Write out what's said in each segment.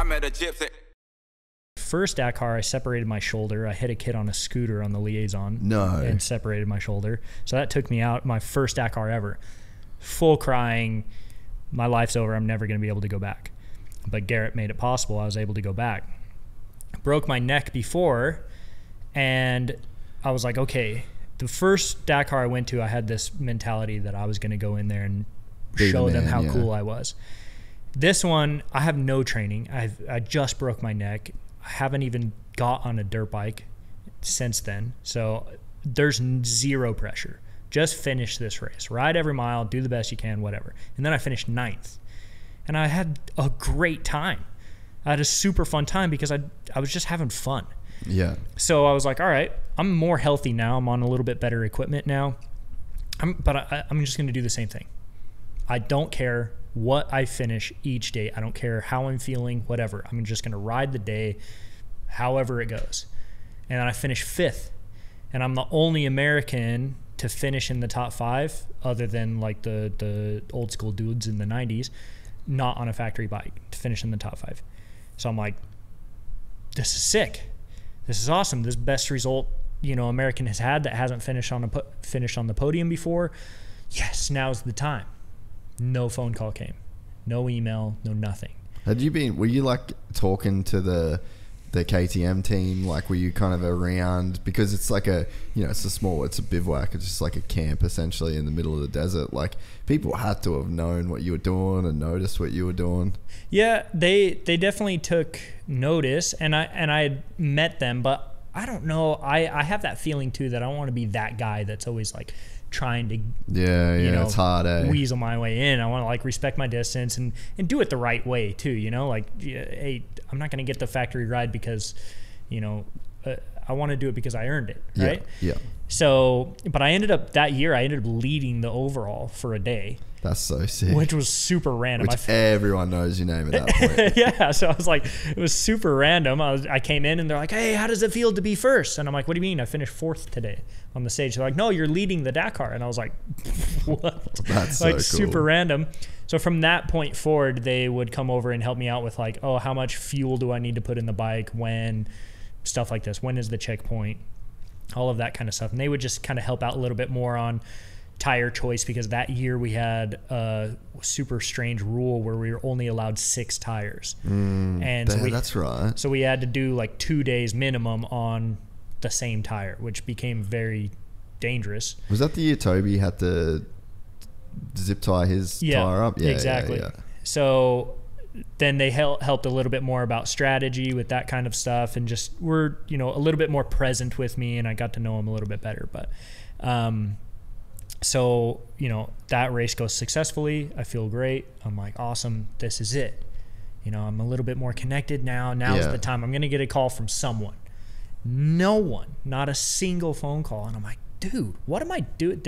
met a gypsy. First Dakar, I separated my shoulder. I hit a kid on a scooter on the liaison. No. And separated my shoulder. So that took me out. My first Dakar ever. Full crying. My life's over. I'm never going to be able to go back. But Garrett made it possible. I was able to go back. Broke my neck before, and I was like, okay, the first Dakar I went to, I had this mentality that I was going to go in there and show them how cool I was. This one, I have no training. I just broke my neck. I haven't even got on a dirt bike since then. So there's zero pressure. Just finish this race. Ride every mile, do the best you can, whatever. And then I finished 9th. And I had a great time. I had a super fun time because I was just having fun. Yeah. So I was like, all right, I'm more healthy now. I'm on a little bit better equipment now. But I'm just going to do the same thing. I don't care what I finish each day. I don't care how I'm feeling, whatever. I'm just going to ride the day however it goes. And then I finished 5th. And I'm the only American to finish in the top 5 other than like the old school dudes in the 90s, not on a factory bike, to finish in the top 5. So I'm like, this is sick. This is awesome. This is best result, American has had that hasn't finished on the podium before. Yes, now's the time. No phone call came. No email, no nothing. Were you like talking to the KTM team? Like, were you kind of around, because it's like it's a bivouac. It's just like a camp essentially in the middle of the desert. Like, people had to have known what you were doing and noticed what you were doing. Yeah, they definitely took notice, and I had met them, but I don't know. I have that feeling too that I don't want to be that guy that's always like trying to it's hard, weasel my way in. I want to like respect my distance and do it the right way too, like, hey, I'm not going to get the factory ride because I want to do it because I earned it, right? Yeah. So, but I ended up leading the overall for a day. That's so sick. Which was super random. Which everyone knows your name at that point. Yeah, so I was like, it was super random. I came in and they're like, hey, how does it feel to be first? And I'm like, what do you mean? I finished 4th today on the stage. They're like, no, you're leading the Dakar. And I was like, what? That's like, so cool. Super random. So from that point forward, they would come over and help me out with like, oh, how much fuel do I need to put in the bike? When? Stuff like this. When is the checkpoint? All of that kind of stuff. And they would just kind of help out a little bit more on tire choice, because that year we had a super strange rule where we were only allowed 6 tires. That's right. So we had to do like 2 days minimum on the same tire, which became very dangerous. Was that the year Toby had to zip tie his tire up? Yeah, exactly. Yeah. So then they helped a little bit more about strategy with that kind of stuff, and just were, a little bit more present with me, and I got to know them a little bit better. But so, that race goes successfully. I feel great. I'm like, awesome. This is it. I'm a little bit more connected now. Now's the time. I'm going to get a call from someone. No one, not a single phone call. And I'm like, dude, what am I doing?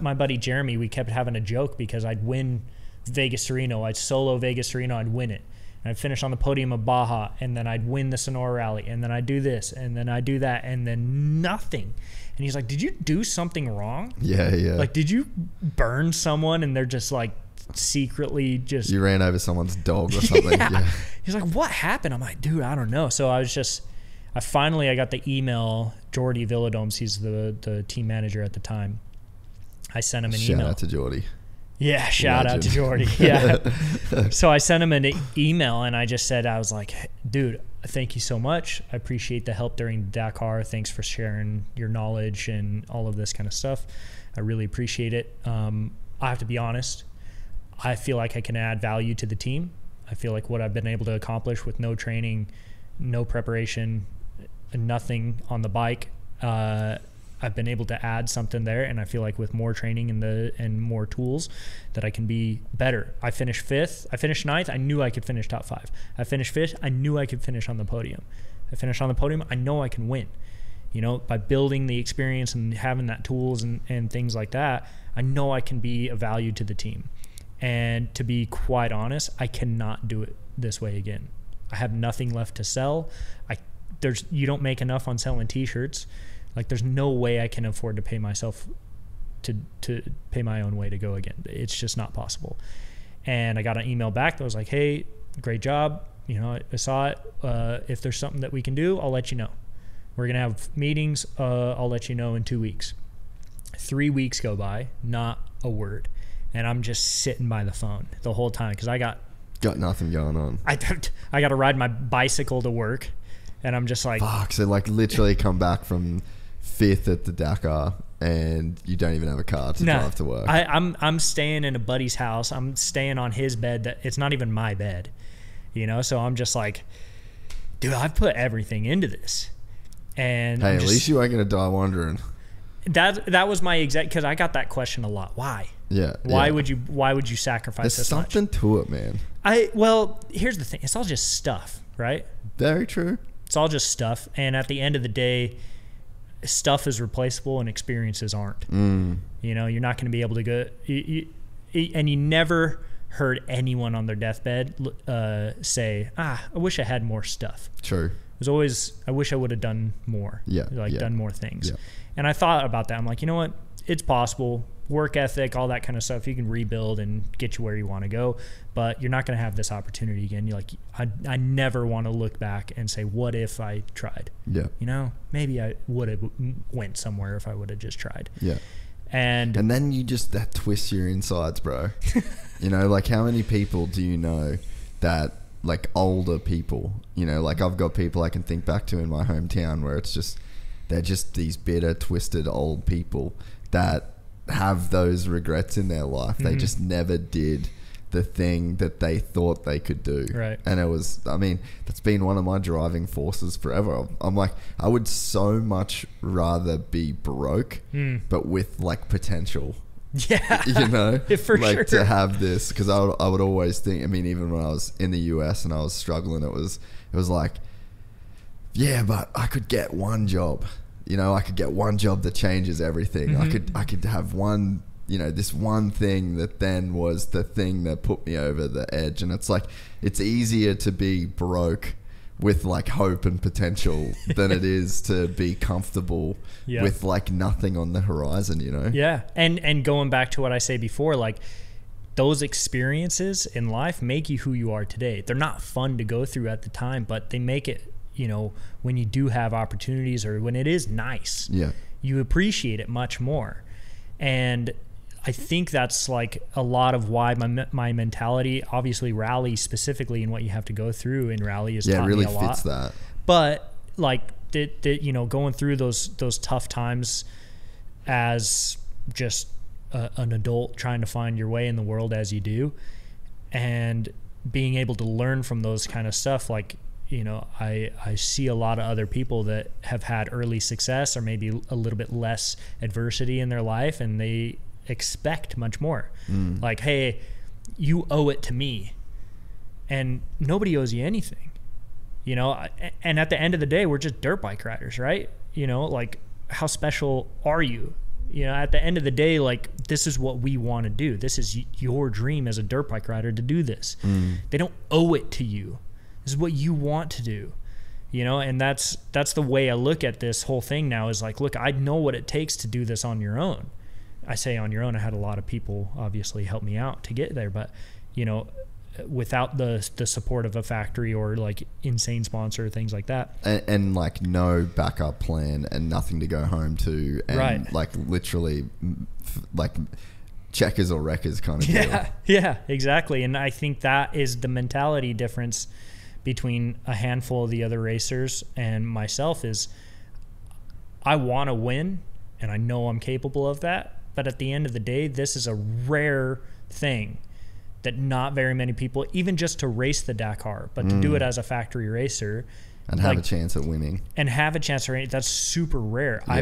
My buddy Jeremy, we kept having a joke because I'd win Vegas to Reno. I'd solo Vegas to Reno. I'd win it. And I'd finish on the podium of Baja, and then I'd win the Sonora Rally, and then I'd do this, and then I'd do that, and then nothing. And he's like, did you do something wrong? Yeah. Like, did you burn someone and they're just like secretly just... You ran over someone's dog or something. Yeah. He's like, what happened? I'm like, dude, I don't know. So I got the email. Jordy Villadomes, he's the team manager at the time. I sent him an email. Shout out to Jordy. Yeah, shout out to Jordy. Yeah. So I sent him an email, and I just said, I was like, dude, thank you so much. I appreciate the help during Dakar. Thanks for sharing your knowledge and all of this kind of stuff. I really appreciate it. I have to be honest. I feel like I can add value to the team. I feel like what I've been able to accomplish with no training, no preparation, nothing on the bike, I've been able to add something there, and I feel like with more training and more tools that I can be better. I finished 5th. I finished 9th. I knew I could finish top 5. I finished 5th. I knew I could finish on the podium. I finished on the podium. I know I can win. By building the experience and having that tools and things like that, I know I can be a value to the team. And to be quite honest, I cannot do it this way again. I have nothing left to sell. You don't make enough on selling t-shirts. Like, there's no way I can afford to pay myself to pay my own way to go again. It's just not possible. And I got an email back that was like, hey, great job. I saw it. If there's something that we can do, I'll let you know. We're going to have meetings. I'll let you know in 2 weeks. 3 weeks go by, not a word. And I'm just sitting by the phone the whole time because I got nothing going on. I got to ride my bicycle to work, and I'm just like, fuck. So like literally come back from 5th at the Dakar, and you don't even have a car to drive to work. I'm staying in a buddy's house. I'm staying on his bed. That it's not even my bed, So I'm just like, dude, I've put everything into this. And hey, at least you ain't gonna die wondering. That was my exact, because I got that question a lot. Why? Yeah. Why would you sacrifice this much? There's something to it, man. Well, here's the thing. It's all just stuff, right? Very true. It's all just stuff. And at the end of the day, stuff is replaceable and experiences aren't. You're not going to be able to go. And you never heard anyone on their deathbed say, I wish I had more stuff. True. It was always, I wish I would have done more. Done more things. Yeah. And I thought about that. I'm like, you know what? It's possible. Work ethic, all that kind of stuff. You can rebuild and get you where you want to go, but you're not going to have this opportunity again. You're like, I never want to look back and say, what if I tried? Yeah. Maybe I would have went somewhere if I would have just tried. Yeah. And then that twists your insides, bro. Like how many people do you know that, like older people, like I've got people I can think back to in my hometown where it's just, they're just these bitter, twisted old people that have those regrets in their life. They just never did the thing that they thought they could do. Right. And that's been one of my driving forces forever. I'm like, I would so much rather be broke, but with like potential. Yeah. For like sure. To have this, because I would always think, even when I was in the US and I was struggling, it was like, yeah, but I could get one job. I could get one job that changes everything. I could have one, this one thing that then was the thing that put me over the edge. And it's like, it's easier to be broke with like hope and potential than it is to be comfortable with like nothing on the horizon, Yeah. And going back to what I say before, like those experiences in life make you who you are today. They're not fun to go through at the time, but they make it, when you do have opportunities or when it is nice, you appreciate it much more. And I think that's like a lot of why my mentality, obviously rally specifically, and what you have to go through in rally is taught really me a lot. fits that. But like going through those tough times as just an adult trying to find your way in the world as you do, and being able to learn from those kind of stuff, like I see a lot of other people that have had early success or maybe a little bit less adversity in their life, and they expect much more. Like, hey, you owe it to me, and nobody owes you anything, and at the end of the day, we're just dirt bike riders, right? Like, how special are you? At the end of the day, like, this is what we want to do. This is your dream as a dirt bike rider to do this. They don't owe it to you. This is what you want to do, and that's the way I look at this whole thing now, is like, look, I know what it takes to do this on your own. I say on your own. I had a lot of people obviously help me out to get there, but without the support of a factory or like insane sponsor, things like that, and like no backup plan and nothing to go home to, and like literally like checkers or wreckers kind of deal. Yeah, exactly. And I think that is the mentality difference between a handful of the other racers and myself. Is I want to win, and I know I'm capable of that, but at the end of the day, this is a rare thing that not very many people, even just to race the Dakar, but to do it as a factory racer and have a chance at winning, that's super rare. Yeah.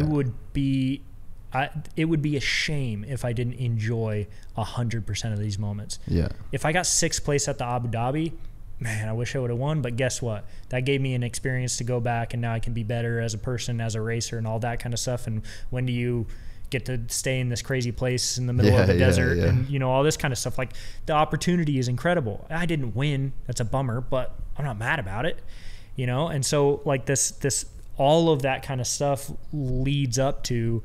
It would be a shame if I didn't enjoy 100% of these moments. Yeah. If I got 6th place at the Abu Dhabi, man, I wish I would have won, but guess what? That gave me an experience to go back, and now I can be better as a person, as a racer, and all that kind of stuff. And when do you get to stay in this crazy place in the middle of the desert and all this kind of stuff? Like, the opportunity is incredible. I didn't win. That's a bummer, but I'm not mad about it, And so like this, all of that kind of stuff leads up to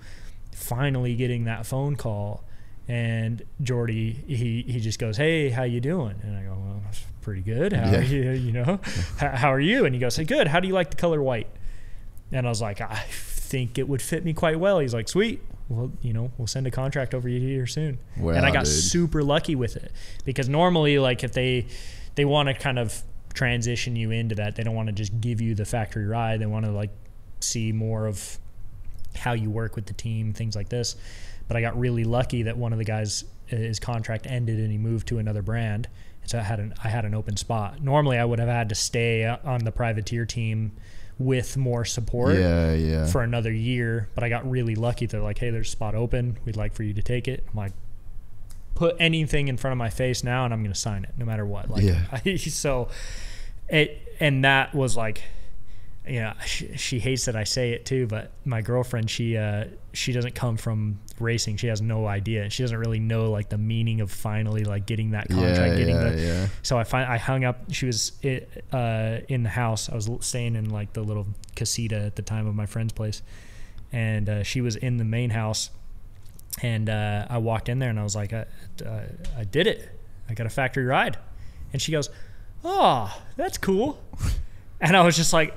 finally getting that phone call, and Jordy, he just goes, "Hey, how you doing?" And I go, "Well, pretty good. How are you? You know, how are you? And he goes, hey, good. How do you like the color white? And I was like, I think it would fit me quite well. He's like, sweet. Well, you know, we'll send a contract over here soon. Wow, and I got dude. super lucky with it, because normally, like, if they want to kind of transition you into that, they don't want to just give you the factory ride. They want to like see more of how you work with the team, things like this. But I got really lucky that one of the guys, his contract ended and he moved to another brand. And so I had an open spot. Normally I would have had to stay on the privateer team with more support for another year, but I got really lucky. They're like, hey, there's a spot open. We'd like for you to take it. I'm like, put anything in front of my face now and I'm going to sign it no matter what. Like, and that was like, you know, she hates that I say it too, but my girlfriend, she doesn't come from racing. She has no idea. She doesn't really know like the meaning of finally like getting that contract, So I hung up. She was in the house. I was staying in like the little casita at the time of my friend's place, and she was in the main house, and I walked in there and I was like, I did it. I got a factory ride. And she goes, oh, that's cool. And I was just like,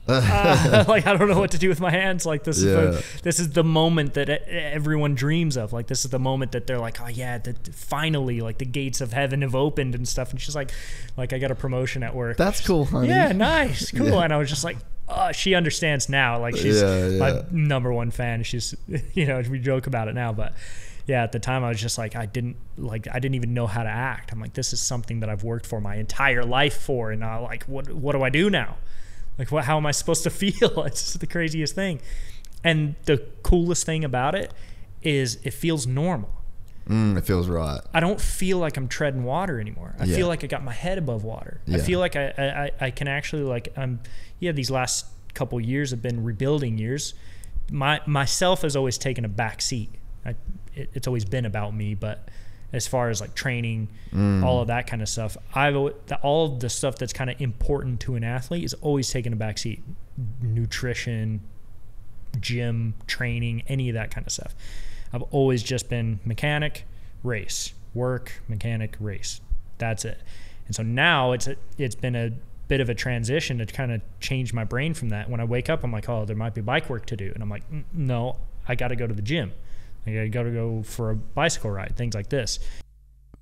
like, I don't know what to do with my hands. Like, this is the moment that everyone dreams of. Like, this is the moment that they're like, oh yeah, finally, like, the gates of heaven have opened and stuff. And she's like, I got a promotion at work. That's cool, honey. Yeah, nice, cool. Yeah. And I was just like, she understands now. Like, she's my number one fan. She's, you know, we joke about it now, but yeah, at the time I was just like, I didn't even know how to act. I'm like, this is something that I've worked for my entire life for, and now, like, what do I do now? Like, how am I supposed to feel? It's just the craziest thing. And the coolest thing about it is it feels normal. It feels right. I don't feel like I'm treading water anymore. I feel like I got my head above water. I feel like I can actually, like, these last couple years have been rebuilding years. Myself has always taken a back seat. It's always been about me, but as far as like training, all of that kind of stuff, all of the stuff that's kind of important to an athlete is always taking a back seat. Nutrition, gym, training, any of that kind of stuff. I've always just been mechanic, race, work, mechanic, race. That's it. And so now it's been a bit of a transition to kind of change my brain from that. When I wake up, I'm like, oh, there might be bike work to do. And I'm like, no, I got to go to the gym. I got to go for a bicycle ride, things like this.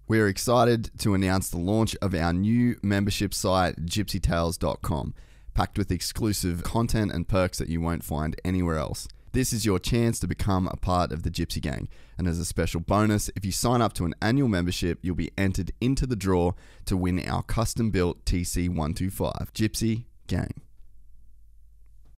We're excited to announce the launch of our new membership site, GYPSYTales.com, packed with exclusive content and perks that you won't find anywhere else. This is your chance to become a part of the Gypsy Gang. And as a special bonus, if you sign up to an annual membership, you'll be entered into the draw to win our custom-built TC125. Gypsy Gang.